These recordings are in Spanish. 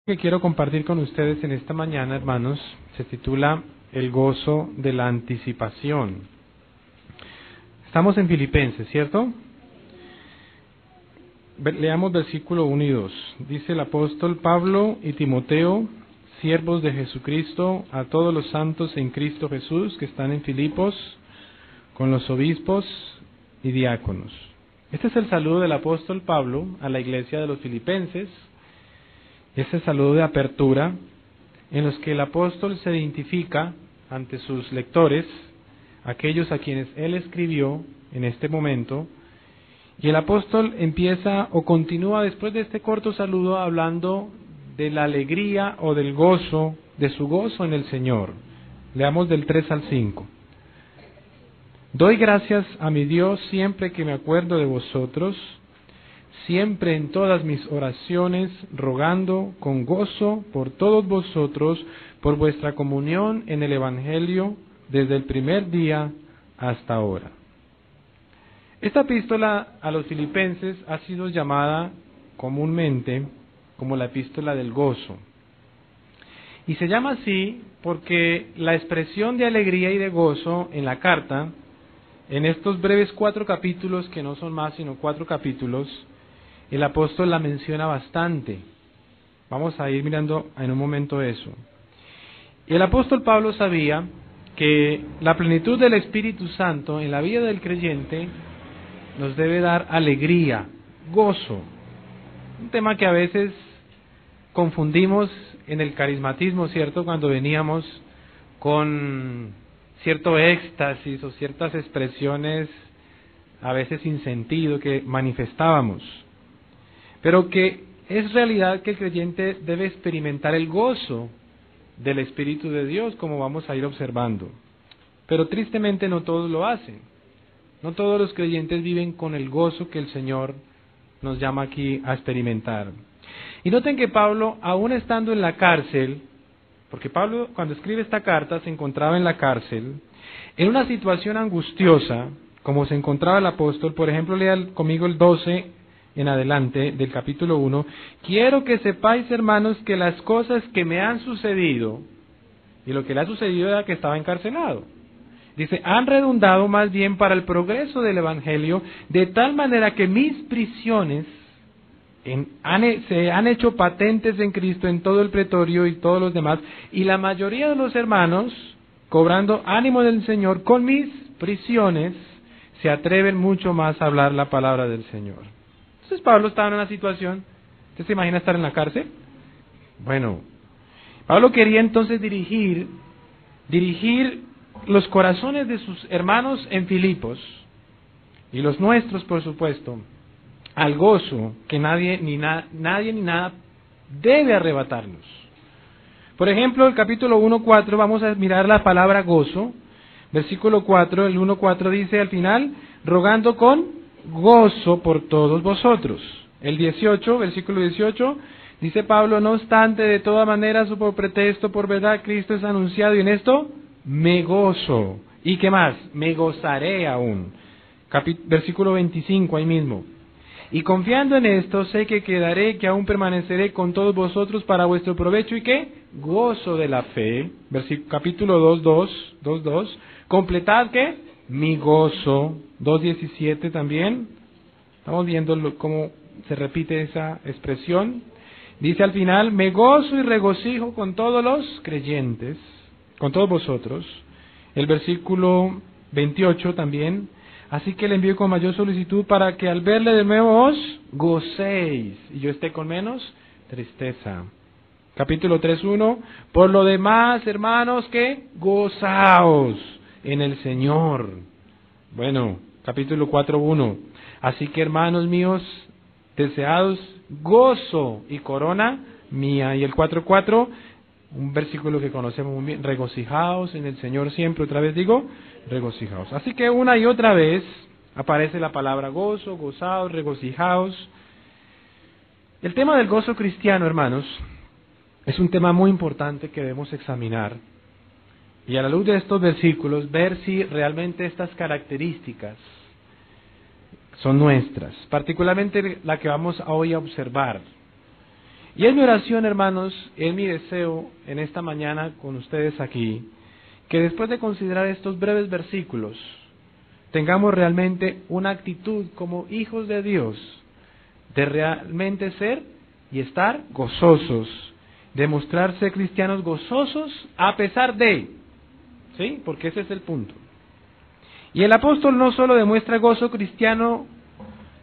Que quiero compartir con ustedes en esta mañana, hermanos, se titula El gozo de la anticipación. Estamos en Filipenses, ¿cierto? Leamos versículo 1 y 2. Dice el apóstol Pablo y Timoteo, siervos de Jesucristo, a todos los santos en Cristo Jesús que están en Filipos, con los obispos y diáconos. Este es el saludo del apóstol Pablo a la iglesia de los filipenses. Ese saludo de apertura en los que el apóstol se identifica ante sus lectores, aquellos a quienes él escribió en este momento, y el apóstol empieza o continúa después de este corto saludo hablando de la alegría o del gozo, de su gozo en el Señor. Leamos del 3 al 5. Doy gracias a mi Dios siempre que me acuerdo de vosotros, siempre en todas mis oraciones, rogando con gozo por todos vosotros, por vuestra comunión en el Evangelio, desde el primer día hasta ahora. Esta epístola a los filipenses ha sido llamada comúnmente como la epístola del gozo. Y se llama así porque la expresión de alegría y de gozo en la carta, en estos breves 4 capítulos, que no son más sino 4 capítulos, el apóstol la menciona bastante. Vamos a ir mirando en un momento eso. El apóstol Pablo sabía que la plenitud del Espíritu Santo en la vida del creyente nos debe dar alegría, gozo. Un tema que a veces confundimos en el carismatismo, ¿cierto? Cuando veníamos con cierto éxtasis o ciertas expresiones a veces sin sentido que manifestábamos. Pero que es realidad que el creyente debe experimentar el gozo del Espíritu de Dios, como vamos a ir observando. Pero tristemente no todos lo hacen. No todos los creyentes viven con el gozo que el Señor nos llama aquí a experimentar. Y noten que Pablo, aún estando en la cárcel, porque Pablo cuando escribe esta carta se encontraba en la cárcel, en una situación angustiosa, como se encontraba el apóstol. Por ejemplo, lea conmigo el 12 en adelante del capítulo 1, quiero que sepáis, hermanos, que las cosas que me han sucedido, y lo que le ha sucedido era que estaba encarcelado, dice, han redundado más bien para el progreso del Evangelio, de tal manera que mis prisiones se han hecho patentes en Cristo en todo el pretorio y todos los demás, y la mayoría de los hermanos, cobrando ánimo del Señor, con mis prisiones, se atreven mucho más a hablar la palabra del Señor. Entonces Pablo estaba en una situación, ¿usted se imagina estar en la cárcel? Bueno, Pablo quería entonces dirigir los corazones de sus hermanos en Filipos, y los nuestros por supuesto, al gozo que nadie ni nada debe arrebatarnos. Por ejemplo, el capítulo 1:4, vamos a mirar la palabra gozo, versículo 4, el 1:4 dice al final, rogando con gozo por todos vosotros. El 18, versículo 18, dice Pablo, no obstante, de toda manera, o por pretexto, por verdad, Cristo es anunciado, y en esto me gozo. ¿Y qué más? Me gozaré aún. Versículo 25, ahí mismo. Y confiando en esto, sé que quedaré, que aún permaneceré con todos vosotros para vuestro provecho, ¿y qué? Gozo de la fe. Capítulo 2:2. Completad, ¿qué? Mi gozo. 2:17 también. Estamos viendo cómo se repite esa expresión. Dice al final, me gozo y regocijo con todos los creyentes, con todos vosotros. El versículo 28 también. Así que le envío con mayor solicitud para que al verle de nuevo os gocéis y yo esté con menos tristeza. Capítulo 3:1. Por lo demás, hermanos, que gozaos en el Señor. Bueno, capítulo 4:1. Así que, hermanos míos, deseados gozo y corona mía. Y el 4:4, un versículo que conocemos muy bien, regocijaos en el Señor siempre, otra vez digo, regocijaos. Así que una y otra vez aparece la palabra gozo, gozaos, regocijaos. El tema del gozo cristiano, hermanos, es un tema muy importante que debemos examinar y a la luz de estos versículos ver si realmente estas características son nuestras, particularmente la que vamos hoy a observar. Y es mi oración, hermanos, es mi deseo en esta mañana con ustedes aquí, que después de considerar estos breves versículos, tengamos realmente una actitud como hijos de Dios, de realmente ser y estar gozosos, de mostrarse cristianos gozosos a pesar de, ¿sí? Porque ese es el punto. Y el apóstol no solo demuestra gozo cristiano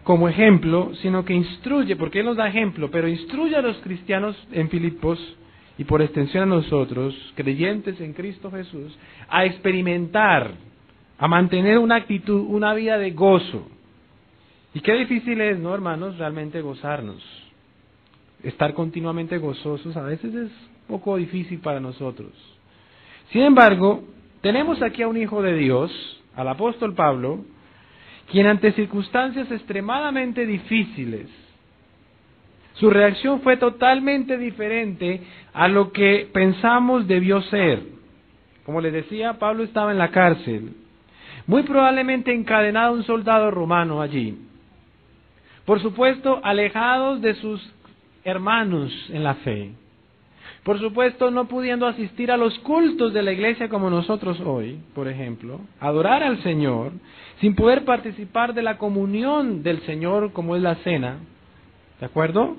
como ejemplo, sino que instruye, porque él nos da ejemplo, pero instruye a los cristianos en Filipos, y por extensión a nosotros, creyentes en Cristo Jesús, a experimentar, a mantener una actitud, una vida de gozo. Y qué difícil es, ¿no, hermanos? Realmente gozarnos. Estar continuamente gozosos a veces es un poco difícil para nosotros. Sin embargo, tenemos aquí a un hijo de Dios, al apóstol Pablo, quien ante circunstancias extremadamente difíciles, su reacción fue totalmente diferente a lo que pensamos debió ser. Como les decía, Pablo estaba en la cárcel, muy probablemente encadenado a un soldado romano allí. Por supuesto, alejados de sus hermanos en la fe. Por supuesto, no pudiendo asistir a los cultos de la iglesia como nosotros hoy, por ejemplo, adorar al Señor, sin poder participar de la comunión del Señor como es la cena, ¿de acuerdo?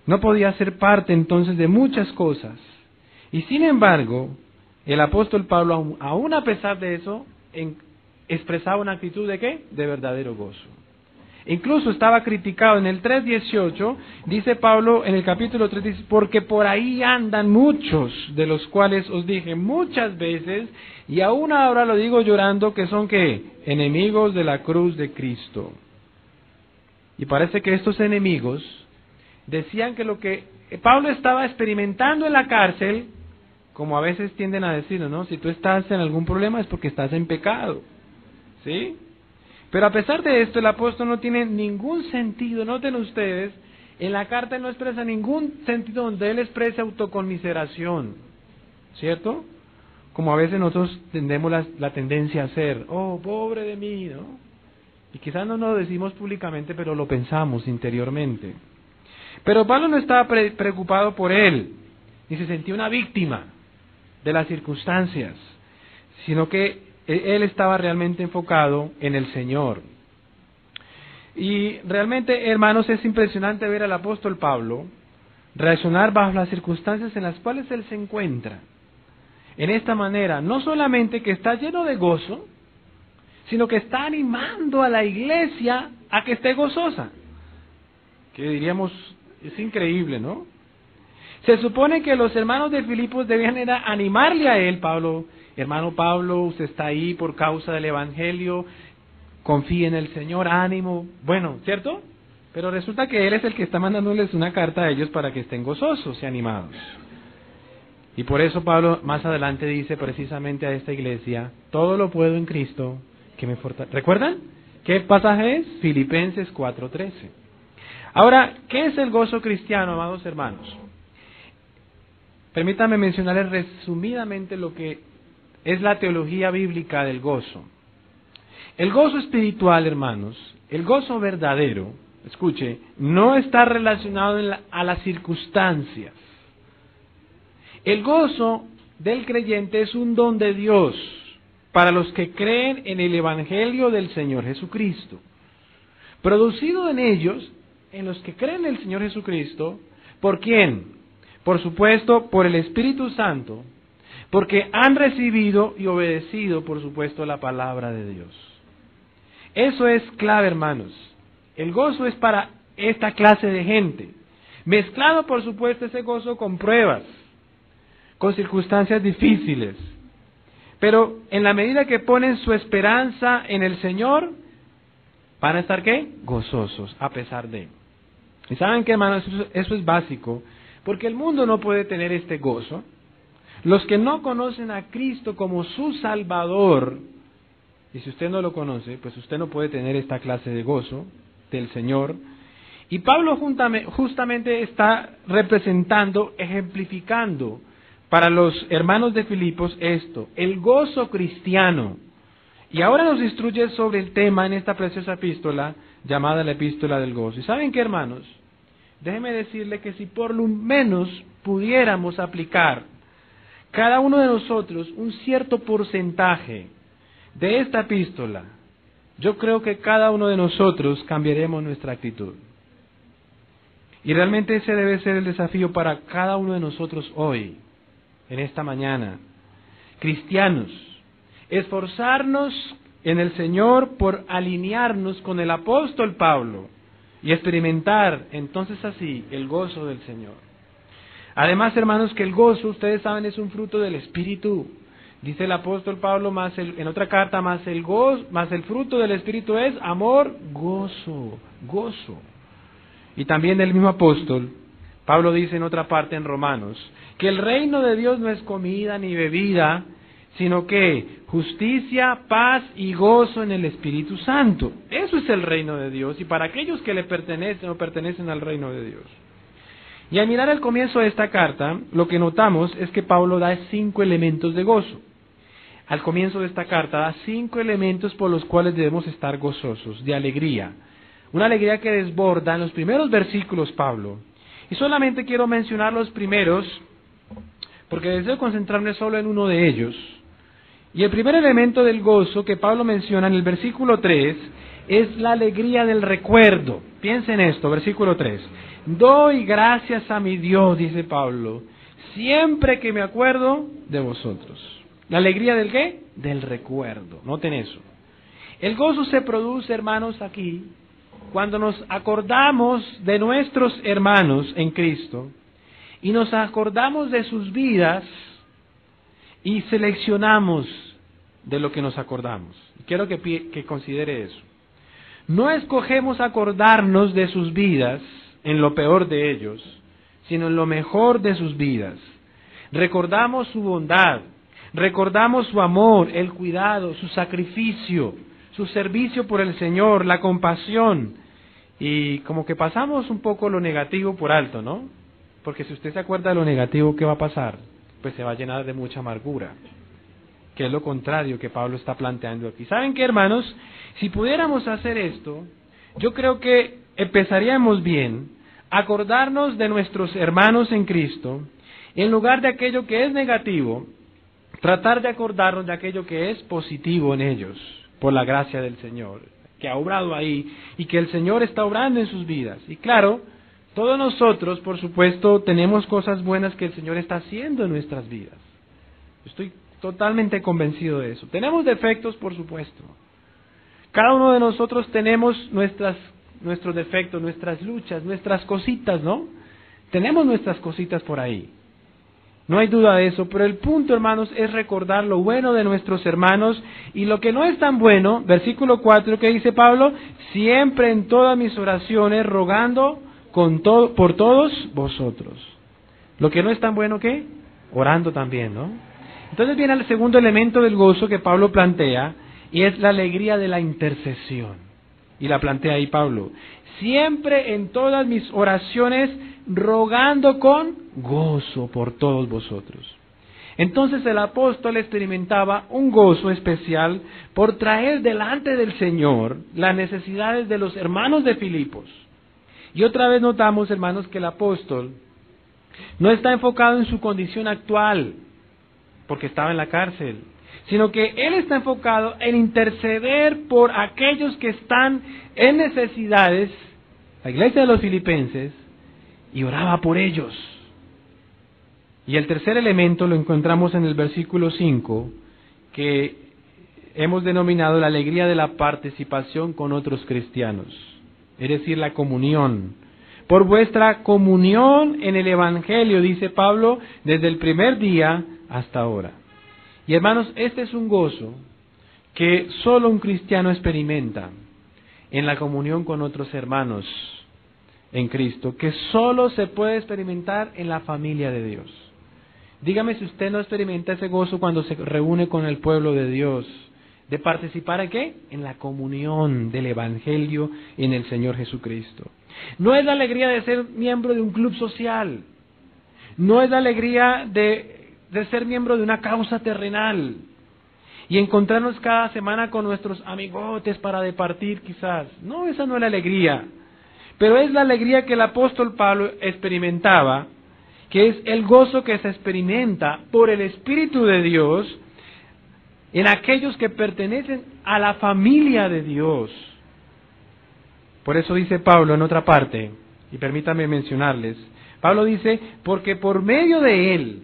No podía ser parte entonces de muchas cosas. Y sin embargo, el apóstol Pablo, aún a pesar de eso, expresaba una actitud de ¿qué? De verdadero gozo. Incluso estaba criticado en el 3:18, dice Pablo en el capítulo 3, dice, porque por ahí andan muchos, de los cuales os dije muchas veces, y aún ahora lo digo llorando, que son ¿qué? Enemigos de la cruz de Cristo. Y parece que estos enemigos decían que lo que Pablo estaba experimentando en la cárcel, como a veces tienden a decirlo, ¿no? Si tú estás en algún problema es porque estás en pecado, ¿sí? Pero a pesar de esto, el apóstol no tiene ningún sentido, noten ustedes, en la carta él no expresa ningún sentido donde él expresa autoconmiseración, ¿cierto? Como a veces nosotros tendemos la tendencia a hacer, oh, pobre de mí, ¿no? Y quizás no lo decimos públicamente, pero lo pensamos interiormente. Pero Pablo no estaba preocupado por él, ni se sentía una víctima de las circunstancias, sino que él estaba realmente enfocado en el Señor. Y realmente, hermanos, es impresionante ver al apóstol Pablo reaccionar bajo las circunstancias en las cuales él se encuentra. En esta manera, no solamente que está lleno de gozo, sino que está animando a la iglesia a que esté gozosa. Que diríamos, es increíble, ¿no? Se supone que los hermanos de Filipos debían era animarle a él, Pablo, hermano Pablo, usted está ahí por causa del Evangelio, confíe en el Señor, ánimo, bueno, ¿cierto? Pero resulta que él es el que está mandándoles una carta a ellos para que estén gozosos y animados. Y por eso Pablo más adelante dice precisamente a esta iglesia, todo lo puedo en Cristo que me fortalece. ¿Recuerdan? ¿Qué pasaje es? Filipenses 4:13. Ahora, ¿qué es el gozo cristiano, amados hermanos? Permítanme mencionarles resumidamente lo que es la teología bíblica del gozo. El gozo espiritual, hermanos, el gozo verdadero, escuche, no está relacionado a las circunstancias. El gozo del creyente es un don de Dios para los que creen en el Evangelio del Señor Jesucristo. Producido en ellos, en los que creen en el Señor Jesucristo, ¿por quién? Por supuesto, por el Espíritu Santo, porque han recibido y obedecido, por supuesto, la palabra de Dios. Eso es clave, hermanos. El gozo es para esta clase de gente. Mezclado, por supuesto, ese gozo con pruebas, con circunstancias difíciles. Pero en la medida que ponen su esperanza en el Señor, van a estar, ¿qué? Gozosos, a pesar de. ¿Y saben qué, hermanos? Eso es básico. Porque el mundo no puede tener este gozo. Los que no conocen a Cristo como su Salvador, y si usted no lo conoce, pues usted no puede tener esta clase de gozo del Señor. Y Pablo justamente está representando, ejemplificando para los hermanos de Filipos esto, el gozo cristiano. Y ahora nos instruye sobre el tema en esta preciosa epístola llamada la epístola del gozo. ¿Y saben qué, hermanos? déjeme decirle que si por lo menos pudiéramos aplicar cada uno de nosotros un cierto porcentaje de esta epístola, yo creo que cada uno de nosotros cambiaremos nuestra actitud. Y realmente ese debe ser el desafío para cada uno de nosotros hoy, en esta mañana. Cristianos, esforzarnos en el Señor por alinearnos con el apóstol Pablo y experimentar entonces así el gozo del Señor. Además, hermanos, que el gozo, ustedes saben, es un fruto del Espíritu. Dice el apóstol Pablo en otra carta, más el fruto del Espíritu es amor, gozo. Y también el mismo apóstol, Pablo dice en otra parte en Romanos, que el reino de Dios no es comida ni bebida, sino que justicia, paz y gozo en el Espíritu Santo. Eso es el reino de Dios, y para aquellos que le pertenecen o pertenecen al reino de Dios. Y al mirar el comienzo de esta carta, lo que notamos es que Pablo da 5 elementos de gozo. Al comienzo de esta carta da 5 elementos por los cuales debemos estar gozosos, de alegría. Una alegría que desborda en los primeros versículos Pablo. Y solamente quiero mencionar los primeros, porque deseo concentrarme solo en uno de ellos. Y el primer elemento del gozo que Pablo menciona en el versículo 3 es la alegría del recuerdo. Piensen esto, versículo 3. Doy gracias a mi Dios, dice Pablo, siempre que me acuerdo de vosotros. ¿La alegría del qué? Del recuerdo. Noten eso. El gozo se produce, hermanos, aquí, cuando nos acordamos de nuestros hermanos en Cristo y nos acordamos de sus vidas y seleccionamos de lo que nos acordamos. Quiero que considere eso. No escogemos acordarnos de sus vidas en lo peor de ellos, sino en lo mejor de sus vidas. Recordamos su bondad, recordamos su amor, el cuidado, su sacrificio, su servicio por el Señor, la compasión, y como que pasamos un poco lo negativo por alto, ¿no? Porque si usted se acuerda de lo negativo, ¿qué va a pasar? Pues se va a llenar de mucha amargura, que es lo contrario que Pablo está planteando aquí. ¿Saben qué, hermanos? Si pudiéramos hacer esto, yo creo que empezaríamos bien a acordarnos de nuestros hermanos en Cristo, en lugar de aquello que es negativo, tratar de acordarnos de aquello que es positivo en ellos, por la gracia del Señor, que ha obrado ahí y que el Señor está obrando en sus vidas. Y claro, todos nosotros, por supuesto, tenemos cosas buenas que el Señor está haciendo en nuestras vidas. Estoy totalmente convencido de eso. Tenemos defectos, por supuesto. Cada uno de nosotros tenemos nuestros defectos, nuestras luchas, nuestras cositas, ¿no? Tenemos nuestras cositas por ahí. No hay duda de eso, pero el punto, hermanos, es recordar lo bueno de nuestros hermanos y lo que no es tan bueno, versículo 4, que dice Pablo, siempre en todas mis oraciones rogando por todos vosotros. Lo que no es tan bueno, ¿qué? Orando también, ¿no? Entonces viene el segundo elemento del gozo que Pablo plantea, y es la alegría de la intercesión. Y la plantea ahí Pablo. Siempre en todas mis oraciones rogando con gozo por todos vosotros. Entonces el apóstol experimentaba un gozo especial por traer delante del Señor las necesidades de los hermanos de Filipos. Y otra vez notamos, hermanos, que el apóstol no está enfocado en su condición actual, porque estaba en la cárcel, sino que él está enfocado en interceder por aquellos que están en necesidades, la iglesia de los filipenses, y oraba por ellos. Y el tercer elemento lo encontramos en el versículo 5, que hemos denominado la alegría de la participación con otros cristianos, es decir, la comunión. Por vuestra comunión en el Evangelio, dice Pablo, desde el primer día hasta ahora. Y hermanos, este es un gozo que solo un cristiano experimenta en la comunión con otros hermanos en Cristo, que solo se puede experimentar en la familia de Dios. Dígame si usted no experimenta ese gozo cuando se reúne con el pueblo de Dios, de participar ¿en qué? En la comunión del Evangelio en el Señor Jesucristo. No es la alegría de ser miembro de un club social, no es la alegría de ser miembro de una causa terrenal y encontrarnos cada semana con nuestros amigotes para departir quizás. No, esa no es la alegría. Pero es la alegría que el apóstol Pablo experimentaba, que es el gozo que se experimenta por el Espíritu de Dios en aquellos que pertenecen a la familia de Dios. Por eso dice Pablo en otra parte, y permítanme mencionarles, Pablo dice, porque por medio de Él,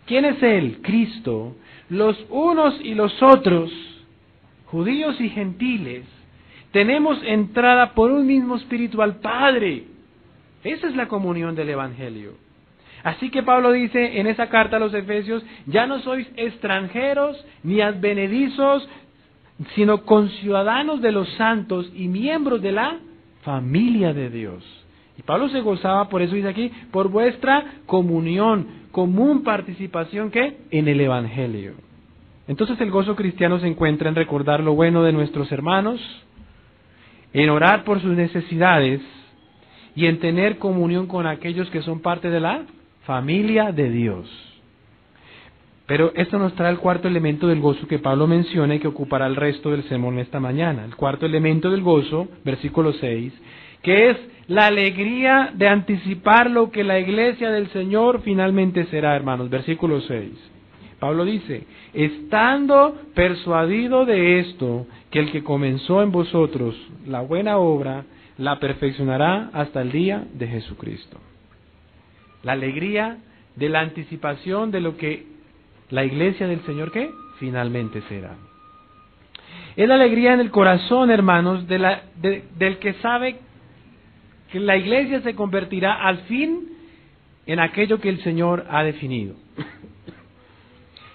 ¿quién es Él? Cristo, los unos y los otros, judíos y gentiles, tenemos entrada por un mismo Espíritu al Padre. Esa es la comunión del Evangelio. Así que Pablo dice en esa carta a los Efesios, ya no sois extranjeros ni advenedizos, sino conciudadanos de los santos y miembros de la familia de Dios. Y Pablo se gozaba, por eso dice aquí, por vuestra comunión, común participación, ¿qué? En el Evangelio. Entonces el gozo cristiano se encuentra en recordar lo bueno de nuestros hermanos, en orar por sus necesidades y en tener comunión con aquellos que son parte de la familia de Dios. Pero esto nos trae el cuarto elemento del gozo que Pablo menciona y que ocupará el resto del sermón esta mañana. El cuarto elemento del gozo, versículo 6, que es la alegría de anticipar lo que la iglesia del Señor finalmente será, hermanos. Versículo 6. Pablo dice, estando persuadido de esto, que el que comenzó en vosotros la buena obra, la perfeccionará hasta el día de Jesucristo. La alegría de la anticipación de lo que la iglesia del Señor, ¿qué? Finalmente será. Es la alegría en el corazón, hermanos, del que sabe que la iglesia se convertirá al fin en aquello que el Señor ha definido.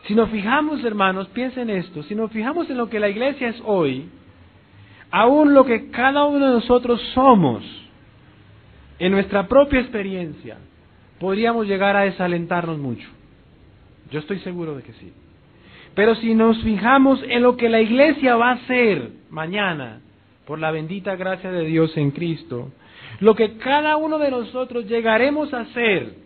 Si nos fijamos, hermanos, piensen esto, si nos fijamos en lo que la iglesia es hoy, aún lo que cada uno de nosotros somos, en nuestra propia experiencia, podríamos llegar a desalentarnos mucho. Yo estoy seguro de que sí. Pero si nos fijamos en lo que la iglesia va a hacer mañana, por la bendita gracia de Dios en Cristo, lo que cada uno de nosotros llegaremos a hacer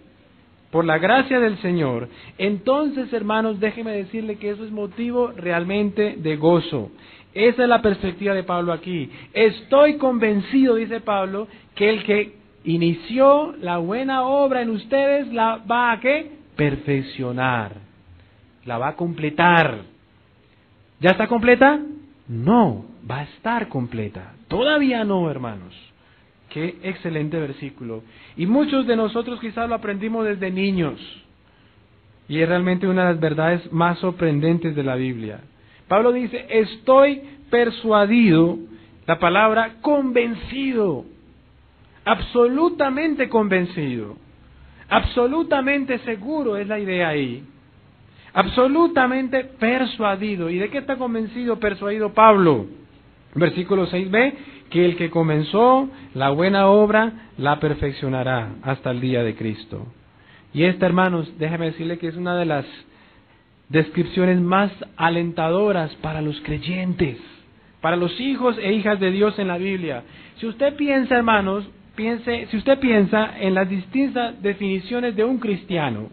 por la gracia del Señor, entonces, hermanos, déjeme decirle que eso es motivo realmente de gozo. Esa es la perspectiva de Pablo aquí. Estoy convencido, dice Pablo, que el que inició la buena obra en ustedes la va a ¿qué? Perfeccionar. La va a completar. ¿Ya está completa? No, va a estar completa. Todavía no, hermanos. Qué excelente versículo. Y muchos de nosotros quizás lo aprendimos desde niños. Y es realmente una de las verdades más sorprendentes de la Biblia. Pablo dice, estoy persuadido, la palabra convencido, absolutamente convencido, absolutamente seguro es la idea ahí, absolutamente persuadido. ¿Y de qué está convencido, persuadido Pablo? Versículo 6b, que el que comenzó la buena obra la perfeccionará hasta el día de Cristo. Y esta, hermanos, déjeme decirle que es una de las descripciones más alentadoras para los creyentes, para los hijos e hijas de Dios en la Biblia. Si usted piensa, hermanos, si usted piensa en las distintas definiciones de un cristiano,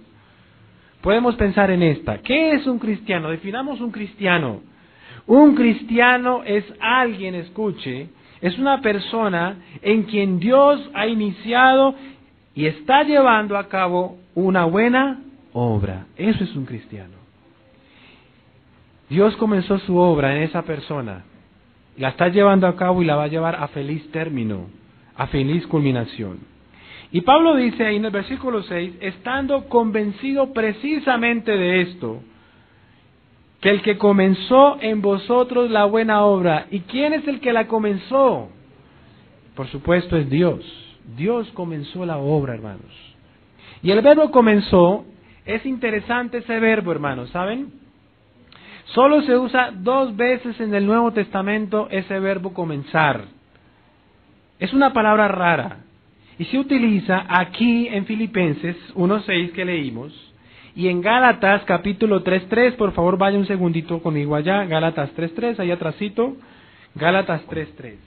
podemos pensar en esta. ¿Qué es un cristiano? Definamos un cristiano. Un cristiano es alguien, escuche, es una persona en quien Dios ha iniciado y está llevando a cabo una buena obra. Eso es un cristiano. Dios comenzó su obra en esa persona, la está llevando a cabo y la va a llevar a feliz término, a feliz culminación. Y Pablo dice ahí en el versículo 6, estando convencido precisamente de esto, que el que comenzó en vosotros la buena obra. ¿Y quién es el que la comenzó? Por supuesto es Dios. Dios comenzó la obra, hermanos. Y el verbo comenzó, es interesante ese verbo, hermanos, ¿saben? Solo se usa 2 veces en el Nuevo Testamento ese verbo comenzar. Es una palabra rara. Y se utiliza aquí en Filipenses 1:6 que leímos, y en Gálatas capítulo 3:3, por favor vaya un segundito conmigo allá, Gálatas 3:3, ahí atrásito, Gálatas 3:3.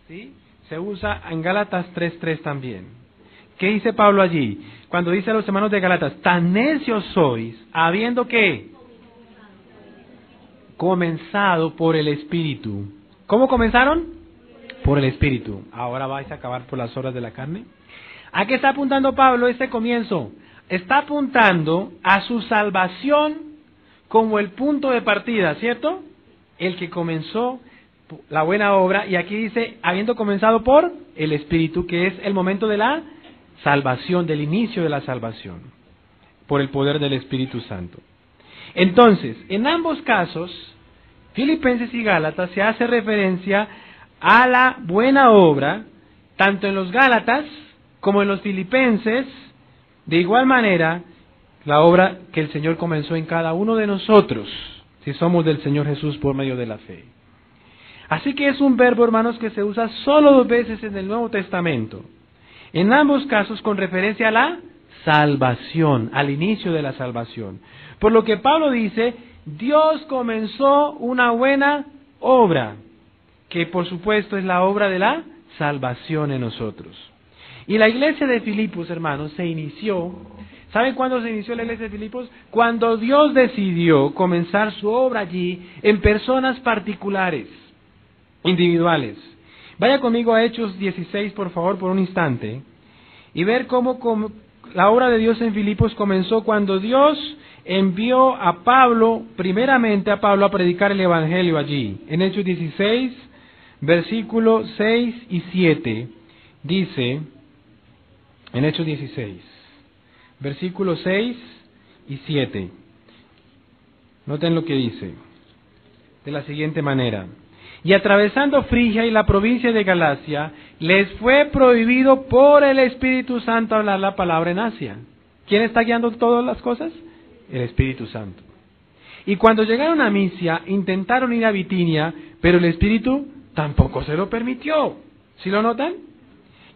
¿Sí? Se usa en Gálatas 3:3 también. ¿Qué dice Pablo allí? Cuando dice a los hermanos de Gálatas, tan necios sois, habiendo ¿qué? Comenzado por el Espíritu. ¿Cómo comenzaron? Por el Espíritu. Ahora vais a acabar por las obras de la carne. ¿A qué está apuntando Pablo este comienzo? Está apuntando a su salvación como el punto de partida, ¿cierto? El que comenzó la buena obra, y aquí dice, habiendo comenzado por el Espíritu, que es el momento de la salvación, del inicio de la salvación, por el poder del Espíritu Santo. Entonces, en ambos casos, Filipenses y Gálatas, se hace referencia a la buena obra, tanto en los Gálatas como en los Filipenses, de igual manera, la obra que el Señor comenzó en cada uno de nosotros, si somos del Señor Jesús por medio de la fe. Así que es un verbo, hermanos, que se usa solo 2 veces en el Nuevo Testamento. En ambos casos con referencia a la salvación, al inicio de la salvación. Por lo que Pablo dice, Dios comenzó una buena obra, que por supuesto es la obra de la salvación en nosotros. Y la iglesia de Filipos, hermanos, se inició. ¿Saben cuándo se inició la iglesia de Filipos? Cuando Dios decidió comenzar su obra allí en personas particulares, individuales. Vaya conmigo a Hechos 16, por favor, por un instante, y ver cómo la obra de Dios en Filipos comenzó cuando Dios envió a Pablo, primeramente a Pablo, a predicar el Evangelio allí. En Hechos 16, versículos 6 y 7, dice, en Hechos 16, versículos 6 y 7, noten lo que dice, de la siguiente manera: y atravesando Frigia y la provincia de Galacia, les fue prohibido por el Espíritu Santo hablar la palabra en Asia. ¿Quién está guiando todas las cosas? El Espíritu Santo. Y cuando llegaron a Misia, intentaron ir a Bitinia, pero el Espíritu tampoco se lo permitió. ¿Sí lo notan?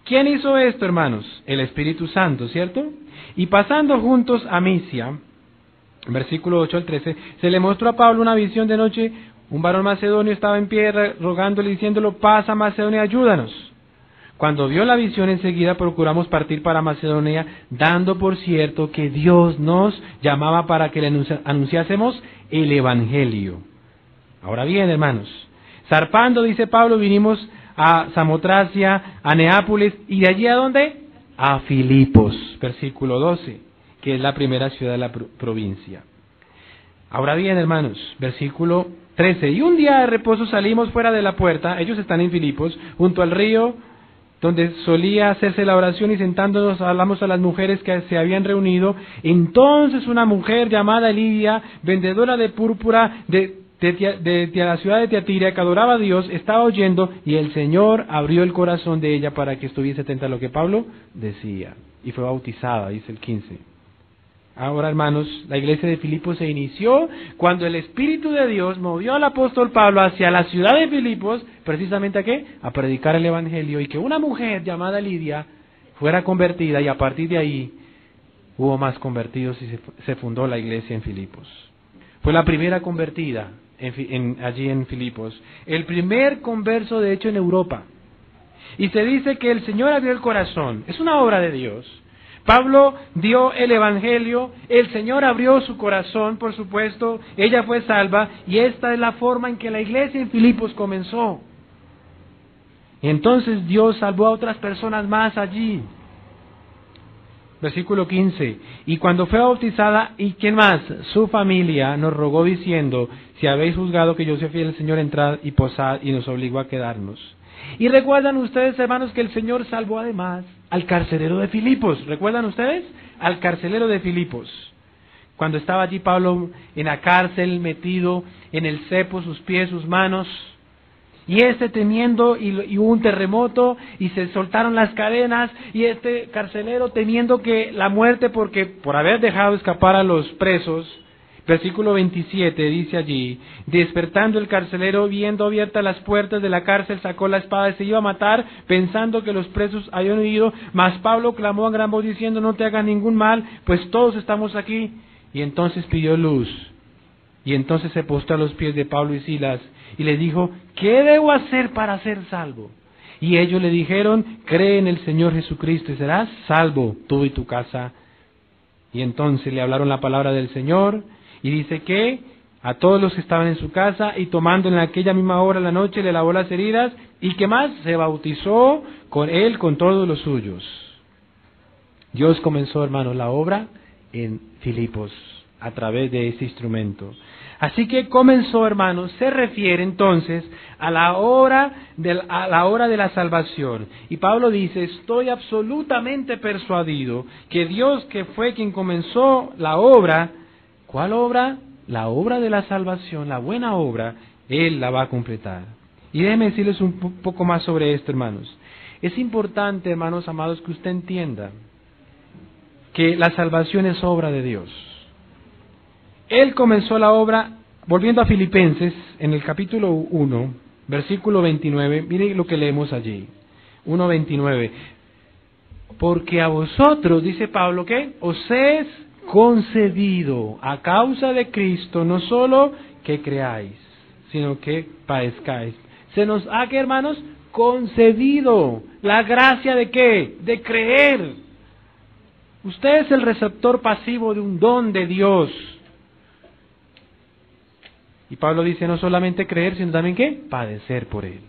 ¿Quién hizo esto, hermanos? El Espíritu Santo, ¿cierto? Y pasando juntos a Misia, versículo 8 al 13, se le mostró a Pablo una visión de noche. Un varón macedonio estaba en pie rogándole, diciéndolo: pasa Macedonia, ayúdanos. Cuando vio la visión, enseguida procuramos partir para Macedonia, dando por cierto que Dios nos llamaba para que le anunciásemos el Evangelio. Ahora bien, hermanos, zarpando, dice Pablo, vinimos a Samotracia, a Neápolis, y de allí ¿a dónde? A Filipos, versículo 12, que es la primera ciudad de la provincia. Ahora bien, hermanos, versículo 13, y un día de reposo salimos fuera de la puerta, ellos están en Filipos, junto al río donde solía hacerse la oración, y sentándonos hablamos a las mujeres que se habían reunido. Entonces una mujer llamada Lidia, vendedora de púrpura de la ciudad de Tiatira, que adoraba a Dios, estaba oyendo, y el Señor abrió el corazón de ella para que estuviese atenta a lo que Pablo decía, y fue bautizada, dice el 15. Ahora, hermanos, la iglesia de Filipos se inició cuando el Espíritu de Dios movió al apóstol Pablo hacia la ciudad de Filipos, precisamente ¿a qué? A predicar el Evangelio, y que una mujer llamada Lidia fuera convertida, y a partir de ahí hubo más convertidos y se fundó la iglesia en Filipos. Fue la primera convertida allí en Filipos, el primer converso de hecho en Europa. Y se dice que el Señor abrió el corazón, es una obra de Dios. Pablo dio el Evangelio, el Señor abrió su corazón, por supuesto, ella fue salva, y esta es la forma en que la iglesia en Filipos comenzó. Entonces Dios salvó a otras personas más allí. Versículo 15, y cuando fue bautizada, ¿y quién más? Su familia nos rogó diciendo: si habéis juzgado que yo soy fiel al Señor, entrad y posad, y nos obligó a quedarnos. Y recuerdan ustedes, hermanos, que el Señor salvó además al carcelero de Filipos. ¿Recuerdan ustedes? Al carcelero de Filipos. Cuando estaba allí Pablo en la cárcel, metido en el cepo, sus pies, sus manos, y temiendo, y hubo un terremoto, y se soltaron las cadenas, y este carcelero temiendo que la muerte, porque por haber dejado escapar a los presos. Versículo 27 dice allí: despertando el carcelero, viendo abiertas las puertas de la cárcel, sacó la espada y se iba a matar, pensando que los presos habían huido. Mas Pablo clamó a gran voz diciendo: no te hagas ningún mal, pues todos estamos aquí. Y entonces pidió luz. Y entonces se postró a los pies de Pablo y Silas, y les dijo: ¿qué debo hacer para ser salvo? Y ellos le dijeron: cree en el Señor Jesucristo y serás salvo, tú y tu casa. Y entonces le hablaron la palabra del Señor. Y dice que a todos los que estaban en su casa, y tomando en aquella misma hora de la noche le lavó las heridas, y ¿qué más? Se bautizó con él, con todos los suyos. Dios comenzó, hermanos, la obra en Filipos, a través de ese instrumento. Así que comenzó, hermanos, se refiere entonces a la hora de la salvación. Y Pablo dice, estoy absolutamente persuadido que Dios, que fue quien comenzó la obra, ¿cuál obra? La obra de la salvación, la buena obra, Él la va a completar. Y déjenme decirles un poco más sobre esto, hermanos. Es importante, hermanos amados, que usted entienda que la salvación es obra de Dios. Él comenzó la obra, volviendo a Filipenses, en el capítulo 1, versículo 29, miren lo que leemos allí, 1:29. Porque a vosotros, dice Pablo, ¿qué? Os es concedido a causa de Cristo, no solo que creáis, sino que padezcáis. Se nos ha, ¿qué, hermanos? Concedido la gracia de ¿qué? De creer. Usted es el receptor pasivo de un don de Dios. Y Pablo dice no solamente creer, sino también ¿qué? Padecer por Él.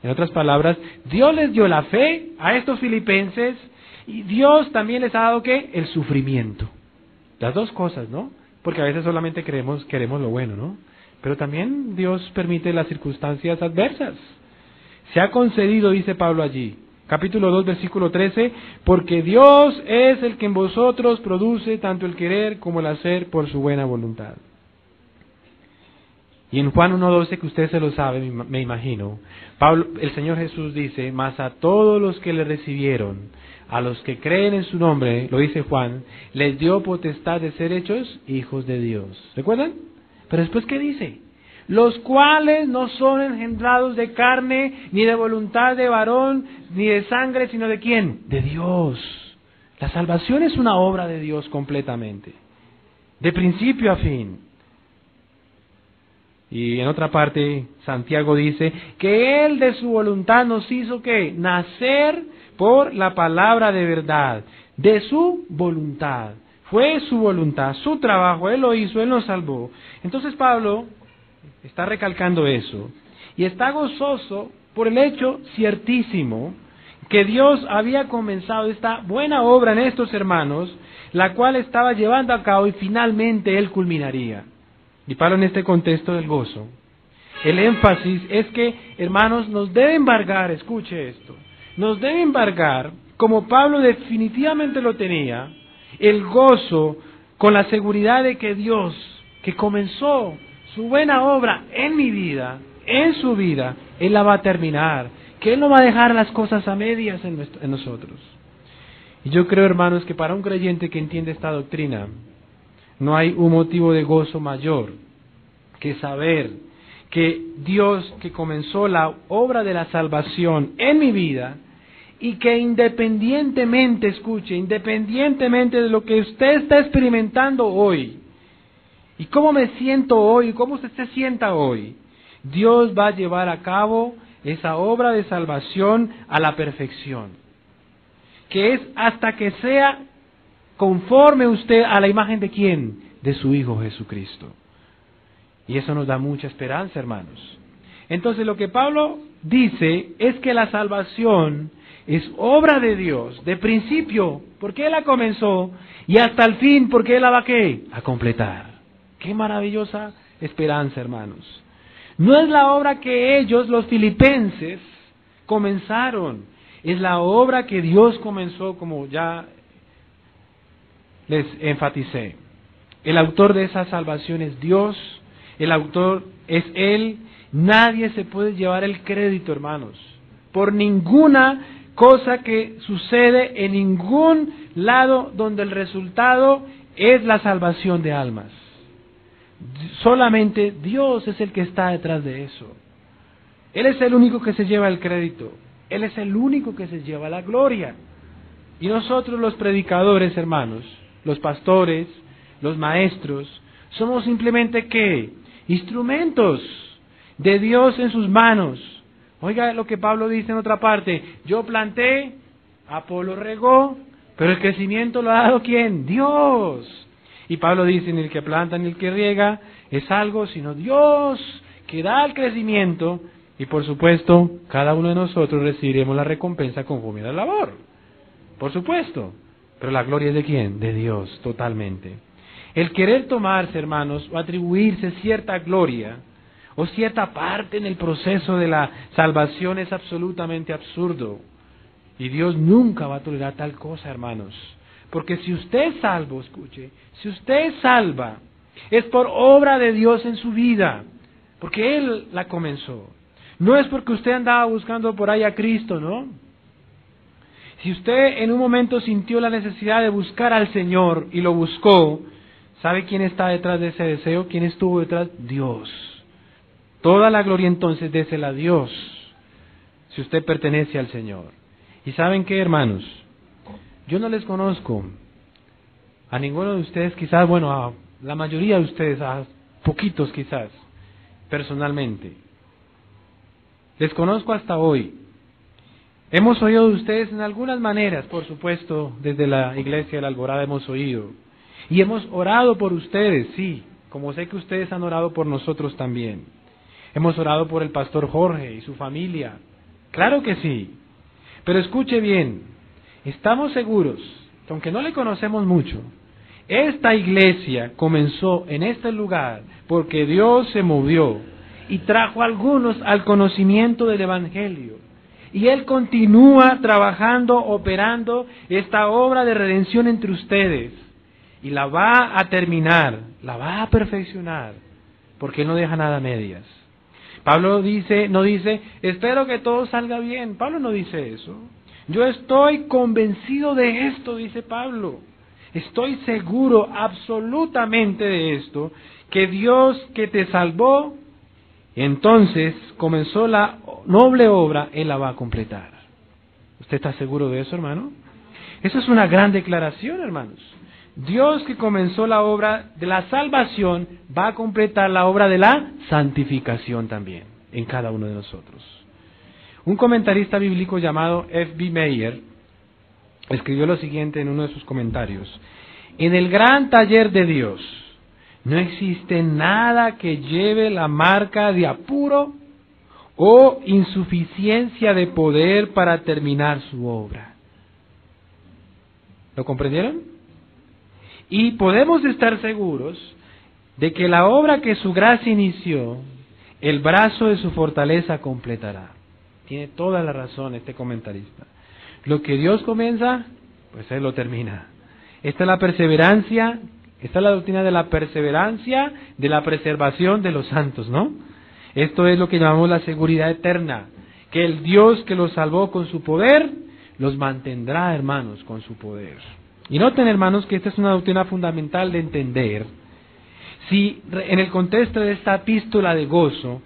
En otras palabras, Dios les dio la fe a estos filipenses y Dios también les ha dado ¿qué? El sufrimiento. Las dos cosas, ¿no? Porque a veces solamente queremos lo bueno, ¿no? Pero también Dios permite las circunstancias adversas. Se ha concedido, dice Pablo allí, capítulo 2, versículo 13, porque Dios es el que en vosotros produce tanto el querer como el hacer por su buena voluntad. Y en Juan 1:12, que usted se lo sabe, me imagino, el Señor Jesús dice, mas a todos los que le recibieron, a los que creen en su nombre, lo dice Juan, les dio potestad de ser hechos hijos de Dios. ¿Recuerdan? Pero después, ¿qué dice? Los cuales no son engendrados de carne, ni de voluntad de varón, ni de sangre, sino ¿de quién? De Dios. La salvación es una obra de Dios completamente, de principio a fin. Y en otra parte, Santiago dice que Él de su voluntad nos hizo ¿qué? Nacer por la palabra de verdad, de su voluntad. Fue su voluntad, su trabajo, Él lo hizo, Él nos salvó. Entonces Pablo está recalcando eso y está gozoso por el hecho ciertísimo que Dios había comenzado esta buena obra en estos hermanos, la cual estaba llevando a cabo y finalmente Él culminaría. Y Pablo en este contexto del gozo, el énfasis es que, hermanos, nos debe embargar, escuche esto, nos debe embargar, como Pablo definitivamente lo tenía, el gozo con la seguridad de que Dios, que comenzó su buena obra en mi vida, en su vida, Él la va a terminar, que Él no va a dejar las cosas a medias en nosotros. Y yo creo, hermanos, que para un creyente que entiende esta doctrina, no hay un motivo de gozo mayor que saber que Dios, que comenzó la obra de la salvación en mi vida, y que independientemente, escuche, independientemente de lo que usted está experimentando hoy, y cómo me siento hoy, y cómo usted se sienta hoy, Dios va a llevar a cabo esa obra de salvación a la perfección, que es hasta que sea conforme usted a la imagen de ¿quién? De su Hijo Jesucristo. Y eso nos da mucha esperanza, hermanos. Entonces lo que Pablo dice es que la salvación es obra de Dios, de principio, porque Él la comenzó, y hasta el fin, porque Él la va a ¿qué? A completar. Qué maravillosa esperanza, hermanos. No es la obra que ellos, los filipenses, comenzaron, es la obra que Dios comenzó, como ya les enfaticé. El autor de esa salvación es Dios, el autor es Él. Nadie se puede llevar el crédito, hermanos, por ninguna cosa que sucede en ningún lado donde el resultado es la salvación de almas. Solamente Dios es el que está detrás de eso. Él es el único que se lleva el crédito. Él es el único que se lleva la gloria. Y nosotros los predicadores, hermanos, los pastores, los maestros, somos simplemente ¿qué? Instrumentos de Dios en sus manos. Oiga lo que Pablo dice en otra parte, yo planté, Apolo regó, pero el crecimiento lo ha dado ¿quién? Dios. Y Pablo dice, ni el que planta ni el que riega es algo, sino Dios que da el crecimiento, y por supuesto, cada uno de nosotros recibiremos la recompensa conforme a la labor. Por supuesto. Pero la gloria es de ¿quién? De Dios, totalmente. El querer tomarse, hermanos, o atribuirse cierta gloria, o cierta parte en el proceso de la salvación es absolutamente absurdo. Y Dios nunca va a tolerar tal cosa, hermanos. Porque si usted es salvo, escuche, si usted es salva, es por obra de Dios en su vida, porque Él la comenzó. No es porque usted andaba buscando por ahí a Cristo, ¿no? Si usted en un momento sintió la necesidad de buscar al Señor y lo buscó, ¿sabe quién está detrás de ese deseo? ¿Quién estuvo detrás? Dios. Toda la gloria entonces désela a Dios, si usted pertenece al Señor. ¿Y saben qué, hermanos? Yo no les conozco a ninguno de ustedes, quizás, bueno, a la mayoría de ustedes, a poquitos quizás, personalmente. Les conozco hasta hoy. Hemos oído de ustedes en algunas maneras, por supuesto, desde la Iglesia de la Alborada hemos oído. Y hemos orado por ustedes, sí, como sé que ustedes han orado por nosotros también. Hemos orado por el pastor Jorge y su familia. Claro que sí. Pero escuche bien, estamos seguros, que aunque no le conocemos mucho, esta iglesia comenzó en este lugar porque Dios se movió y trajo a algunos al conocimiento del Evangelio. Y Él continúa trabajando, operando esta obra de redención entre ustedes. Y la va a terminar, la va a perfeccionar, porque Él no deja nada a medias. Pablo no dice, espero que todo salga bien. Pablo no dice eso. Yo estoy convencido de esto, dice Pablo. Estoy seguro absolutamente de esto, que Dios que te salvó, entonces comenzó la noble obra, Él la va a completar. ¿Usted está seguro de eso, hermano? Eso es una gran declaración, hermanos. Dios que comenzó la obra de la salvación va a completar la obra de la santificación también en cada uno de nosotros. Un comentarista bíblico llamado F.B. Meyer escribió lo siguiente en uno de sus comentarios: en el gran taller de Dios no existe nada que lleve la marca de apuro o insuficiencia de poder para terminar su obra. ¿Lo comprendieron? Y podemos estar seguros de que la obra que su gracia inició, el brazo de su fortaleza completará. Tiene toda la razón este comentarista. Lo que Dios comienza, pues Él lo termina. Esta es la perseverancia, esta es la doctrina de la perseverancia, de la preservación de los santos, ¿no? Esto es lo que llamamos la seguridad eterna, que el Dios que los salvó con su poder, los mantendrá, hermanos, con su poder. Y noten, hermanos, que esta es una doctrina fundamental de entender. Si en el contexto de esta epístola de gozo,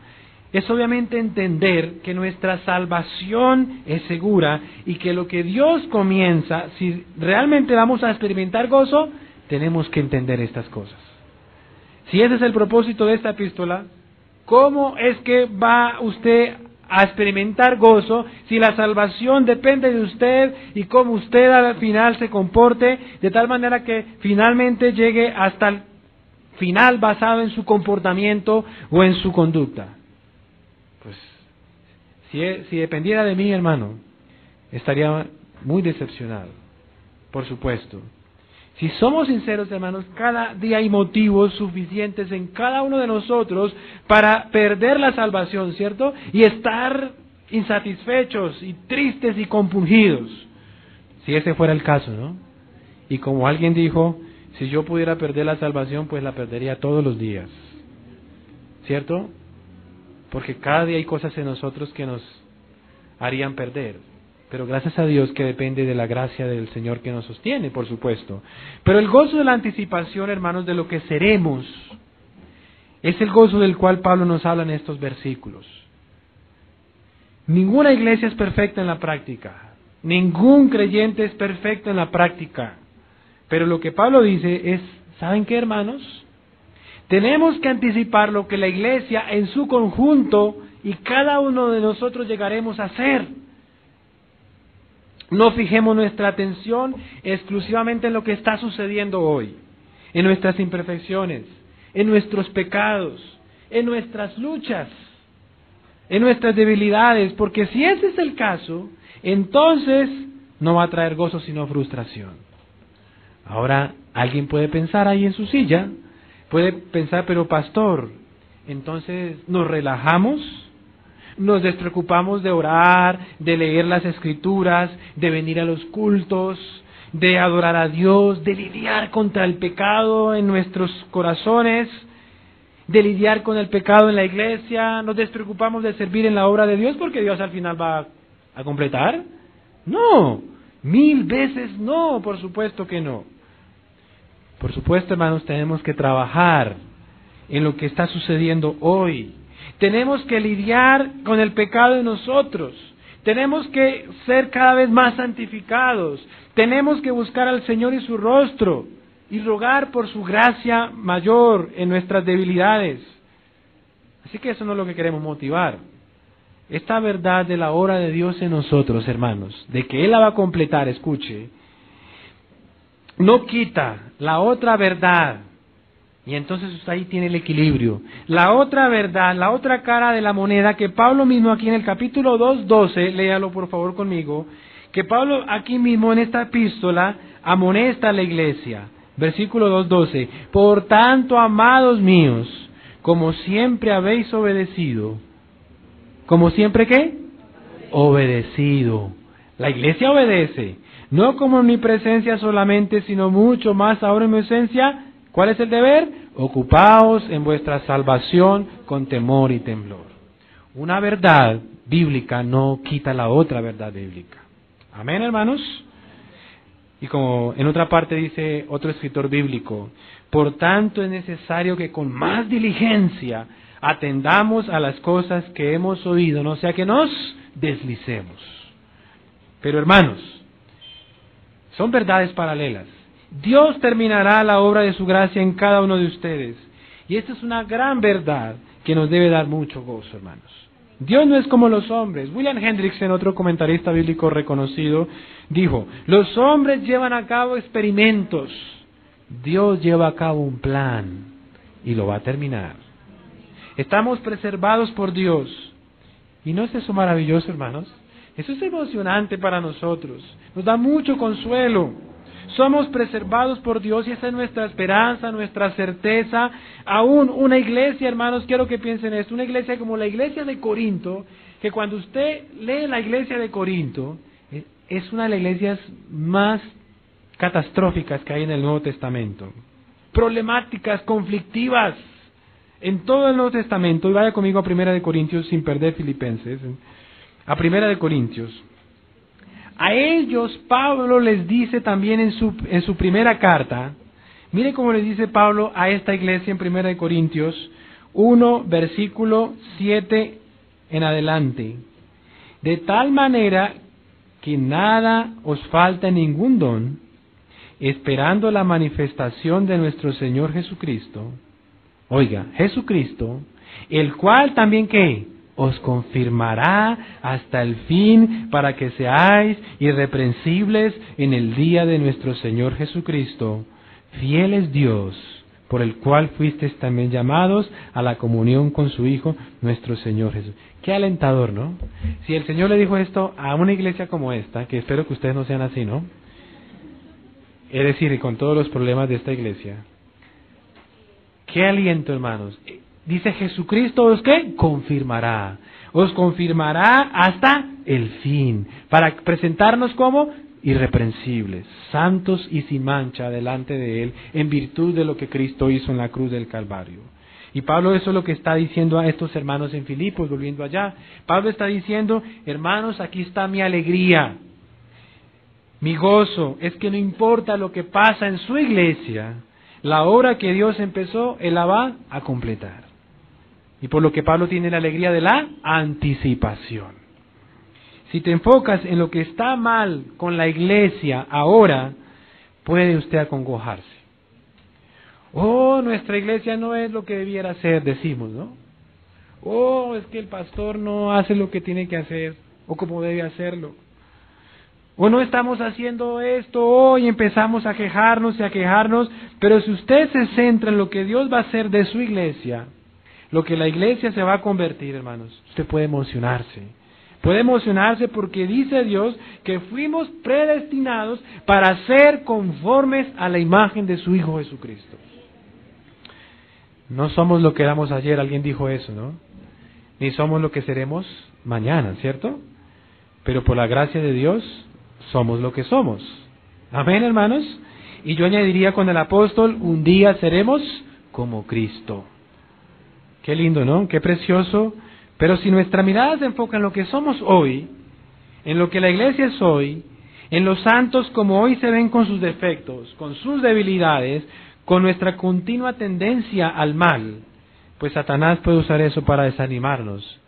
es obviamente entender que nuestra salvación es segura y que lo que Dios comienza, si realmente vamos a experimentar gozo, tenemos que entender estas cosas. Si ese es el propósito de esta epístola, ¿cómo es que va usted a experimentar gozo si la salvación depende de usted y cómo usted al final se comporte de tal manera que finalmente llegue hasta el final basado en su comportamiento o en su conducta? Pues si dependiera de mí, hermano, estaría muy decepcionado, por supuesto. Si somos sinceros, hermanos, cada día hay motivos suficientes en cada uno de nosotros para perder la salvación, ¿cierto? Y estar insatisfechos y tristes y compungidos. Si ese fuera el caso, ¿no? Y como alguien dijo, si yo pudiera perder la salvación, pues la perdería todos los días. ¿Cierto? Porque cada día hay cosas en nosotros que nos harían perder. Pero gracias a Dios que depende de la gracia del Señor que nos sostiene, por supuesto. Pero el gozo de la anticipación, hermanos, de lo que seremos, es el gozo del cual Pablo nos habla en estos versículos. Ninguna iglesia es perfecta en la práctica. Ningún creyente es perfecto en la práctica. Pero lo que Pablo dice es, ¿saben qué, hermanos? Tenemos que anticipar lo que la iglesia en su conjunto y cada uno de nosotros llegaremos a ser. No fijemos nuestra atención exclusivamente en lo que está sucediendo hoy. en nuestras imperfecciones, en nuestros pecados, en nuestras luchas, en nuestras debilidades, porque si ese es el caso, entonces no va a traer gozo sino frustración. Ahora, alguien puede pensar ahí en su silla, puede pensar, pero pastor, entonces nos relajamos, nos despreocupamos de orar, de leer las escrituras, de venir a los cultos, de adorar a Dios, de lidiar contra el pecado en nuestros corazones, de lidiar con el pecado en la iglesia, nos despreocupamos de servir en la obra de Dios porque Dios al final va a completar. No, 1000 veces no, por supuesto que no. Por supuesto, hermanos, tenemos que trabajar en lo que está sucediendo hoy. Tenemos que lidiar con el pecado de nosotros. Tenemos que ser cada vez más santificados. Tenemos que buscar al Señor y su rostro y rogar por su gracia mayor en nuestras debilidades. Así que eso no es lo que queremos motivar. Esta verdad de la obra de Dios en nosotros, hermanos, de que Él la va a completar, escuche, no quita la otra verdad. Y entonces usted ahí tiene el equilibrio. La otra verdad, la otra cara de la moneda que Pablo mismo aquí en el capítulo 2:12, léalo por favor conmigo, que Pablo aquí mismo en esta epístola amonesta a la iglesia. Versículo 2:12, por tanto, amados míos, como siempre habéis obedecido. ¿Como siempre qué? Obedecido. La iglesia obedece, no como en mi presencia solamente, sino mucho más ahora en mi ausencia. ¿Cuál es el deber? Ocupaos en vuestra salvación con temor y temblor. Una verdad bíblica no quita la otra verdad bíblica. Amén, hermanos. Y como en otra parte dice otro escritor bíblico, por tanto es necesario que con más diligencia atendamos a las cosas que hemos oído, no sea que nos deslicemos. Pero hermanos, son verdades paralelas. Dios terminará la obra de su gracia en cada uno de ustedes. Y esta es una gran verdad que nos debe dar mucho gozo, hermanos. Dios no es como los hombres. William Hendrickson, otro comentarista bíblico reconocido, dijo, los hombres llevan a cabo experimentos. Dios lleva a cabo un plan y lo va a terminar. Estamos preservados por Dios. ¿Y no es eso maravilloso, hermanos? Eso es emocionante para nosotros. Nos da mucho consuelo. Somos preservados por Dios y esa es nuestra esperanza, nuestra certeza. Aún una iglesia, hermanos, quiero que piensen esto, una iglesia como la iglesia de Corinto, que cuando usted lee la iglesia de Corinto, es una de las iglesias más catastróficas que hay en el Nuevo Testamento. Problemáticas, conflictivas, en todo el Nuevo Testamento. Y vaya conmigo a 1 Corintios sin perder Filipenses. A 1 Corintios. A ellos Pablo les dice también en su primera carta, mire cómo les dice Pablo a esta iglesia en 1 Corintios 1, versículo 7 en adelante. De tal manera que nada os falta ningún don, esperando la manifestación de nuestro Señor Jesucristo. Oiga, Jesucristo, el cual también ¿qué? Os confirmará hasta el fin para que seáis irreprensibles en el día de nuestro Señor Jesucristo. Fiel es Dios, por el cual fuisteis también llamados a la comunión con su Hijo, nuestro Señor Jesús. Qué alentador, ¿no? Si el Señor le dijo esto a una iglesia como esta, que espero que ustedes no sean así, ¿no? Es decir, con todos los problemas de esta iglesia. Qué aliento, hermanos. Dice Jesucristo, ¿os qué? Confirmará. Os confirmará hasta el fin. Para presentarnos como irreprensibles, santos y sin mancha delante de Él, en virtud de lo que Cristo hizo en la cruz del Calvario. Y Pablo eso es lo que está diciendo a estos hermanos en Filipos, volviendo allá. Pablo está diciendo, hermanos, aquí está mi alegría. Mi gozo es que no importa lo que pasa en su iglesia, la obra que Dios empezó, Él la va a completar. Y por lo que Pablo tiene la alegría de la anticipación. Si te enfocas en lo que está mal con la iglesia ahora, puede usted acongojarse. Oh, nuestra iglesia no es lo que debiera ser, decimos, ¿no? Oh, es que el pastor no hace lo que tiene que hacer o como debe hacerlo. O no estamos haciendo esto hoy, empezamos a quejarnos y a quejarnos, pero si usted se centra en lo que Dios va a hacer de su iglesia, lo que la iglesia se va a convertir, hermanos, usted puede emocionarse. Puede emocionarse porque dice Dios que fuimos predestinados para ser conformes a la imagen de su Hijo Jesucristo. No somos lo que éramos ayer, alguien dijo eso, ¿no? Ni somos lo que seremos mañana, ¿cierto? Pero por la gracia de Dios somos lo que somos. Amén, hermanos. Y yo añadiría con el apóstol, un día seremos como Cristo. Qué lindo, ¿no? Qué precioso. Pero si nuestra mirada se enfoca en lo que somos hoy, en lo que la iglesia es hoy, en los santos como hoy se ven con sus defectos, con sus debilidades, con nuestra continua tendencia al mal, pues Satanás puede usar eso para desanimarnos.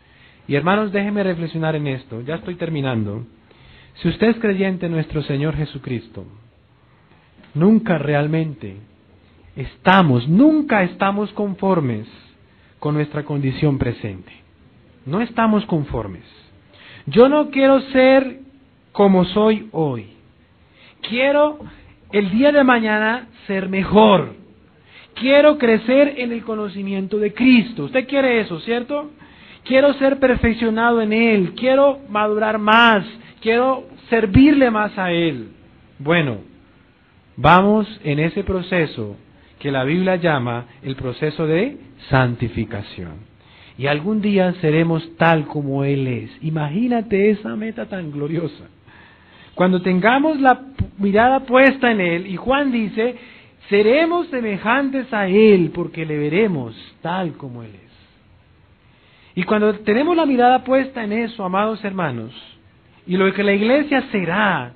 Y hermanos, déjenme reflexionar en esto, ya estoy terminando. Si usted es creyente en nuestro Señor Jesucristo, nunca realmente nunca estamos conformes con nuestra condición presente. No estamos conformes. Yo no quiero ser como soy hoy. Quiero el día de mañana ser mejor. Quiero crecer en el conocimiento de Cristo. Usted quiere eso, ¿cierto? Quiero ser perfeccionado en Él. Quiero madurar más. Quiero servirle más a Él. Bueno, vamos en ese proceso que la Biblia llama el proceso de santificación. Y algún día seremos tal como Él es. Imagínate esa meta tan gloriosa. Cuando tengamos la mirada puesta en Él, y Juan dice, seremos semejantes a Él porque le veremos tal como Él es. Y cuando tenemos la mirada puesta en eso, amados hermanos, y lo que la iglesia será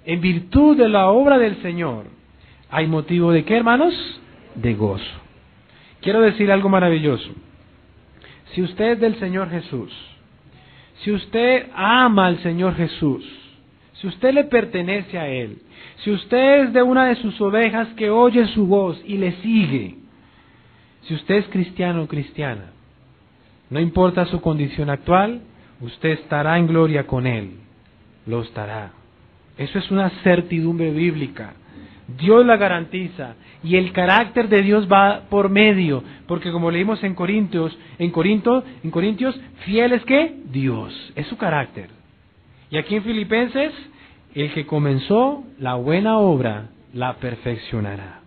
en virtud de la obra del Señor, hay motivo de ¿qué, hermanos? De gozo. Quiero decir algo maravilloso. Si usted es del Señor Jesús, si usted ama al Señor Jesús, si usted le pertenece a Él, si usted es de una de sus ovejas que oye su voz y le sigue, si usted es cristiano o cristiana, no importa su condición actual, usted estará en gloria con Él, lo estará. Eso es una certidumbre bíblica. Dios la garantiza y el carácter de Dios va por medio, porque como leímos en Corintios, fiel es ¿qué? Dios, es su carácter. Y aquí en Filipenses, el que comenzó la buena obra la perfeccionará.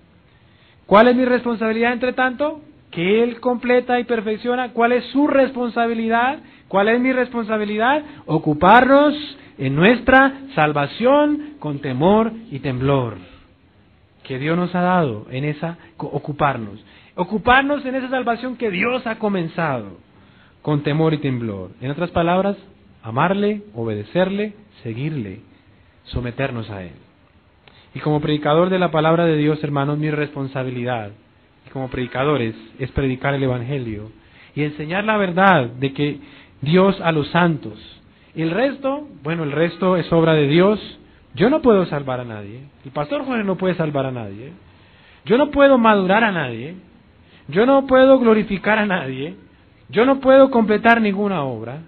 ¿Cuál es mi responsabilidad entre tanto? Que Él completa y perfecciona. ¿Cuál es su responsabilidad? ¿Cuál es mi responsabilidad? Ocuparnos en nuestra salvación con temor y temblor. Que Dios nos ha dado en esa, ocuparnos en esa salvación que Dios ha comenzado, con temor y temblor. En otras palabras, amarle, obedecerle, seguirle, someternos a Él. Y como predicador de la palabra de Dios, hermanos, mi responsabilidad, y como predicadores, es predicar el Evangelio y enseñar la verdad de que Dios a los santos. El resto es obra de Dios. Yo no puedo salvar a nadie. El pastor Jorge no puede salvar a nadie. Yo no puedo madurar a nadie. Yo no puedo glorificar a nadie. Yo no puedo completar ninguna obra.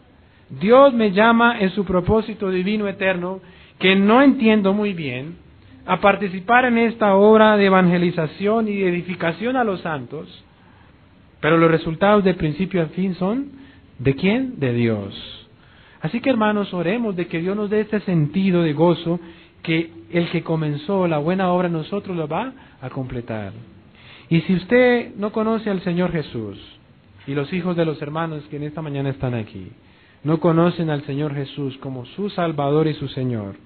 Dios me llama en su propósito divino eterno, que no entiendo muy bien, a participar en esta obra de evangelización y de edificación a los santos. Pero los resultados de principio a fin son, ¿de quién? De Dios. Así que hermanos, oremos de que Dios nos dé este sentido de gozo, que el que comenzó la buena obra en nosotros lo va a completar. Y si usted no conoce al Señor Jesús, y los hijos de los hermanos que en esta mañana están aquí, no conocen al Señor Jesús como su Salvador y su Señor,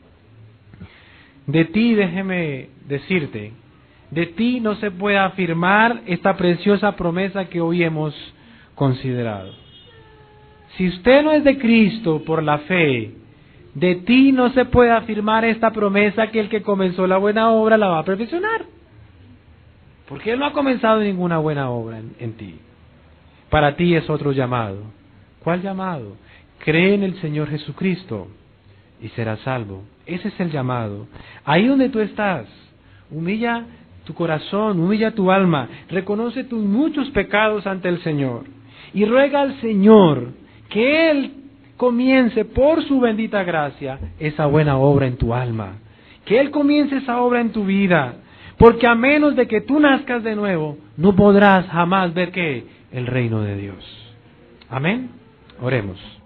de ti déjeme decirte, de ti no se puede afirmar esta preciosa promesa que hoy hemos considerado. Si usted no es de Cristo por la fe, de ti no se puede afirmar esta promesa que el que comenzó la buena obra la va a perfeccionar. Porque Él no ha comenzado ninguna buena obra en ti. Para ti es otro llamado. ¿Cuál llamado? Cree en el Señor Jesucristo y serás salvo. Ese es el llamado. Ahí donde tú estás, humilla tu corazón, humilla tu alma, reconoce tus muchos pecados ante el Señor y ruega al Señor que Él comience por su bendita gracia esa buena obra en tu alma. Que Él comience esa obra en tu vida. Porque a menos de que tú nazcas de nuevo, no podrás jamás ver ¿qué? El reino de Dios. Amén. Oremos.